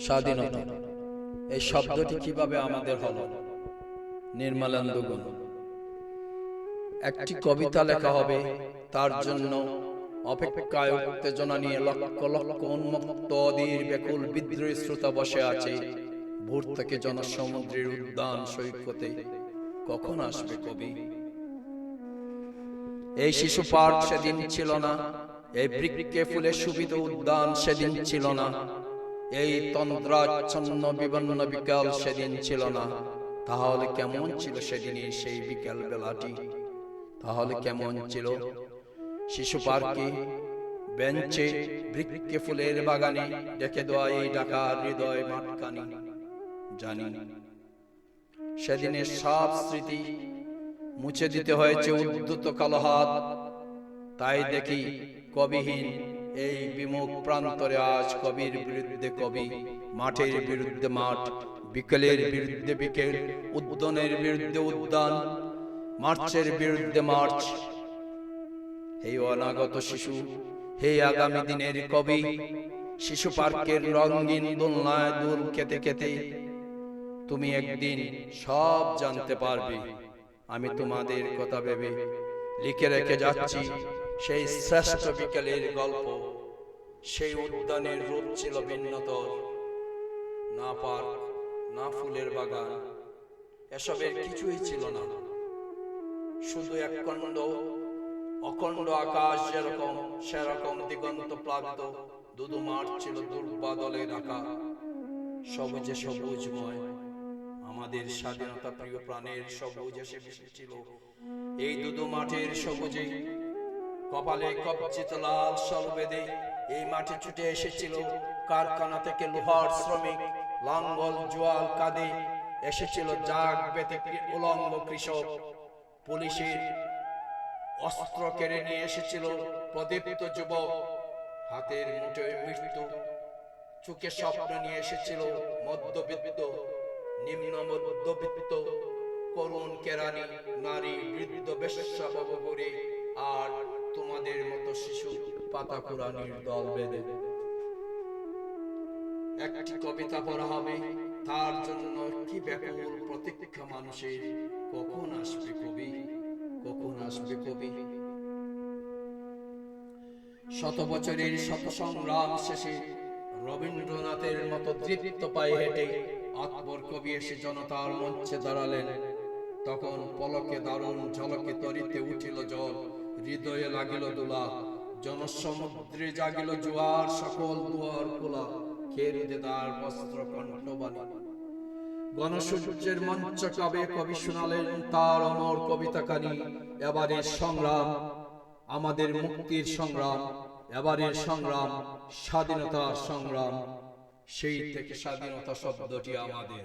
স্বাধীনতা এই শব্দটি কিভাবে আমাদের হলো? নির্মলেন্দু গুণ। একটি কবিতা লেখা হবে, তার জন্য অপেক্ষায় উত্তেজনা নিয়ে লক্ষ লক্ষ উন্মুক্ত অধীর ব্যাকুল বিদ্রোহী শ্রোতা বসে আছে ভোর থেকে জনসমুদ্রের উদ্যান সৈকতে। কখন আসবে কবি? এই শিশু পার্ক সেদিন ছিল না, এই বৃক্ষে ফুলে শোভিত উদ্যান সেদিন ছিল না, এই তন্দ্রাচ্ছন্ন বিবন্ন বিকাল সেদিন ছিল না। তাহলে কেমন ছিল সেদিনের সেই বিকাল বেলাটি? তাহলে কেমন ছিল শিশু পার্কে, বেঞ্চে, বৃক্ষে ফুলের বাগানে ডেকে দেওয়া এই ঢাকার হৃদয় মাঠখানি? জানি সেদিনের সব স্মৃতি মুছে দিতে হয়েছে উদ্ধত কালো হাত। তাই দেখি কবিহীন এই বিমুখ প্রান্তরে আজ কবির বিরুদ্ধে কবি, মাঠের বিরুদ্ধে মাঠ, বিকেলের বিরুদ্ধে বিকেল, উদ্যানের বিরুদ্ধে উদ্যান, মার্চের বিরুদ্ধে মার্চ। হে অনাগত শিশু, হে আগামী দিনের কবি, শিশু পার্কের রঙিন দোলনায় দোল খেতে খেতে তুমি একদিন সব জানতে পারবে। আমি তোমাদের কথা ভেবে লিখে রেখে যাচ্ছি সেই শ্রেষ্ঠ বিকেলের গল্প। সেই উদ্যানের রূপ ছিল ভিন্নতর, না পার্ক, না ফুলের বাগান, এসবের কিছুই ছিল না। শুধু একখণ্ড অখণ্ড আকাশ যেরকম, সেরকম দিগন্ত প্লাবিত দুদু মাঠ ছিল দুর্বাদলে ঢাকা, সবুজে সবুজময়। আমাদের স্বাধীনতা প্রিয় প্রাণের সবুজ এসে মিশেছিল এই দুদু মাঠের সবুজে। কপালে কবচিত লাল শাল বেঁধে এই মাঠে ছুটে এসেছিল কারখানা থেকে লোহার শ্রমিক, লাঙ্গল জোয়াল কাঁধে এসেছিল জাগ বেঁধে উলঙ্গ কৃষক। পুলিশের অস্ত্র কেড়ে নিয়ে এসেছিল প্রদীপ্ত যুবক, হাতের মুঠোয় মৃত্যু, চোখে স্বপ্ন নিয়ে এসেছিল মধ্যবিত্ত, নিম্ন মধ্যবিত্ত, করুণ কেরানি, নারী, বৃদ্ধ, বেশ্যা, ভবঘুরে, আর তোমাদের মতো শিশু পাতা কুড়ানির দল বেঁধে। একটি কবিতা পড়া হবে, তার জন্য কি ব্যাকুল প্রতীক্ষা মানুষের। কখন আসবে কবি? কখন আসবে কবি? শত বছরের শত সংগ্রাম শেষে রবীন্দ্রনাথের মতো দৃপ্ত পায়ে হেঁটে আকবর কবি এসে জনতার মঞ্চে দাঁড়ালেন। তখন পলকে দারুণ ঝলকে তরিতে উঠিল জল, হৃদয়ে লাগিল দোলা, জনসমুদ্রে জাগিল জোয়ার, সকল দুয়ার খোলা, খেরুদে দ্বার বস্ত্র কণ্ঠবাণী। গণসূর্যের মঞ্চ কাবে কবি শোনালেন তার অমর কবিতা কানি। এবারের সংগ্রাম আমাদের মুক্তির সংগ্রাম, এবারের সংগ্রাম স্বাধীনতার সংগ্রাম। সেই থেকে স্বাধীনতা শব্দটি আমাদের।